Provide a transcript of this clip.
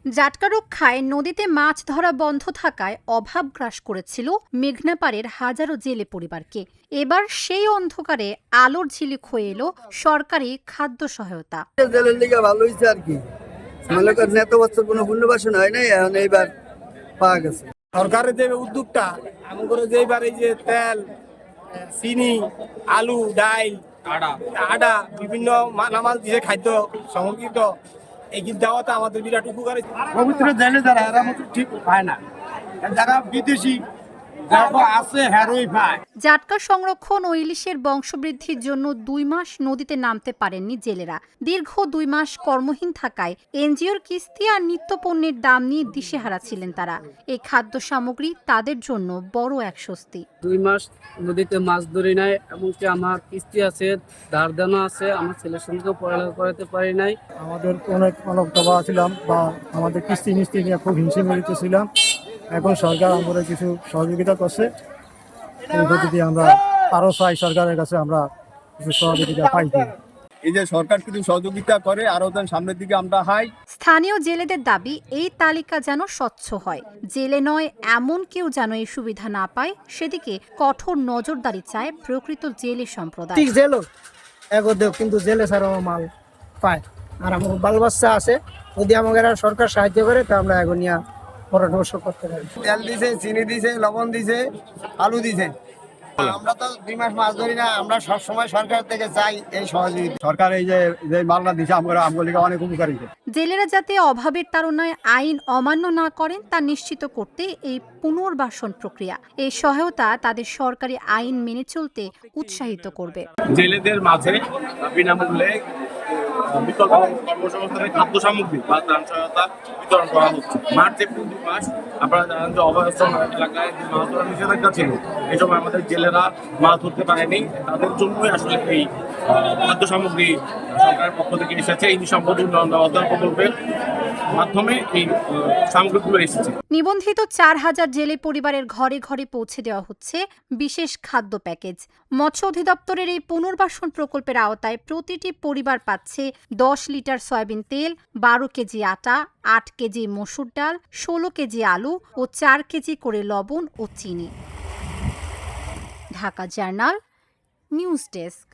জাটকা রক্ষায় নদীতে মাছ ধরা বন্ধ থাকায় অভাব গ্রাস করেছিল মেঘনাপাড়ের হাজারো জেলে পরিবারকে। এবার সেই অন্ধকারে আলোর ঝিলিক হয়ে এলো সরকারি খাদ্য সহায়তা। জেলের লিগে ভালো হয়েছে আর কি, মনে করেন এত বছর কোনো পুনর্বাসন হয় নাই, এখন এইবার পাওয়া গেছে। সরকারের যে উদ্যোগটা এমন করে যে এইবার এই যে তেল, চিনি, আলু, ডাল, আটা বিভিন্ন মালামাল দিয়ে খাদ্য সামগ্রী তো এগিয়ে দেওয়াতে আমাদের বিরাট উপকার। পবিত্র জেলে যারা এরা মতো ঠিক পায় না, যারা বিদেশি আছে হ্যারোই পায়। জাটকা সংরক্ষণ ও ইলিশের বংশবৃদ্ধির জন্য 2 মাস নদীতে নামতে পারেননি জেলেরা। দীর্ঘ 2 মাস কর্মহীন থাকায় এনজিওর কিস্তি আর নিত্যপণ্যের দাম নিয়ে দিশেহারা ছিলেন তারা। এই খাদ্য সামগ্রী তাদের জন্য বড় এক স্বস্তি। 2 মাস নদীতে মাছ ধরি নাই, এমনকি আমার কিস্তি আছে, ধার দেনা আছে, আমার ছেলের সঙ্গেও পড়ালেখা করাতে পারি নাই। আমাদের অনেক দবা ছিলাম বা আমাদের কিস্তি মিস্তি নিয়ে খুব হিমশিম ছিলাম। এখন সরকার আমাদের কিছু সহযোগিতা করছে, এই গতিতে আমরা আরো চাই সরকারের কাছে আমরা কিছু সহযোগিতা পাই। এই যে সরকার কিছু সহযোগিতা করে আরো সামনের দিকে আমরা হাই। স্থানীয় জেলেদের দাবি এই তালিকা যেন স্বচ্ছ হয়। জেলে নয় এমন কেউ যেন এই সুবিধা না পায়, সেদিকে কঠোর নজরদারি চায় প্রকৃত জেলে সম্প্রদায়। ঠিক জেলও এগোদেও কিন্তু জেলে ছাড়াও মাল পায়, আর আমার বাল বাচ্চা আছে, যদি আমাদের সরকার সাহায্য করে তা আমরা এখন নিয়ে পরামর্শ করতে পারি। তেল দিছে, চিনি দিছে, লবণ দিছে, আলু দিছে। আমরা তো 2 মাস মাছ ধরি না, আমরা সব সময় সরকার থেকে চাই এই সহযোগিতা। সরকার এই যে মালটা দিছে আমরা অনেক উপকারী। জেলেরা যাতে অভাবের তাড়নায় আইন অমান্য না করেন তা নিশ্চিত করতে এই পুনর্বাসন প্রক্রিয়া, এই সহায়তা তাদের সরকারি আইন মেনে চলতে উৎসাহিত করবে। জেলেদের মাঝে বিনামূল্যে বিকল্প কর্মসংস্থানের খাদ্য সামগ্রী বা ত্রাণ সহায়তা বিতরণ করা হচ্ছে। মার্চ এপ্রিল 2 মাস আপনারা জানেন যে অভয়াশ্রম এলাকায় মাছ ধরার নিষেধাজ্ঞা ছিল, এই সময় আমাদের জেলেরা মাছ ধরতে পারেনি। তাদের জন্যই আসলে এই খাদ্য সামগ্রী সরকারের পক্ষ থেকে এসেছে। এই সম্পদ উন্নয়ন প্রকল্পের মাধ্যমে এই সামগ্রীগুলো এসেছে। নিবন্ধিত 4000 জেলে পরিবারের ঘরে ঘরে পৌঁছে দেওয়া হচ্ছে বিশেষ খাদ্য প্যাকেজ। মৎস্য অধিদপ্তরের এই পুনর্বাসন প্রকল্পের আওতায় প্রতিটি পরিবার পাচ্ছে 10 লিটার সয়াবিন তেল, 12 কেজি আটা, 8 কেজি মসুর ডাল, 16 কেজি আলু ও 4 কেজি করে লবণ ও চিনি। Dhaka journal, news desk.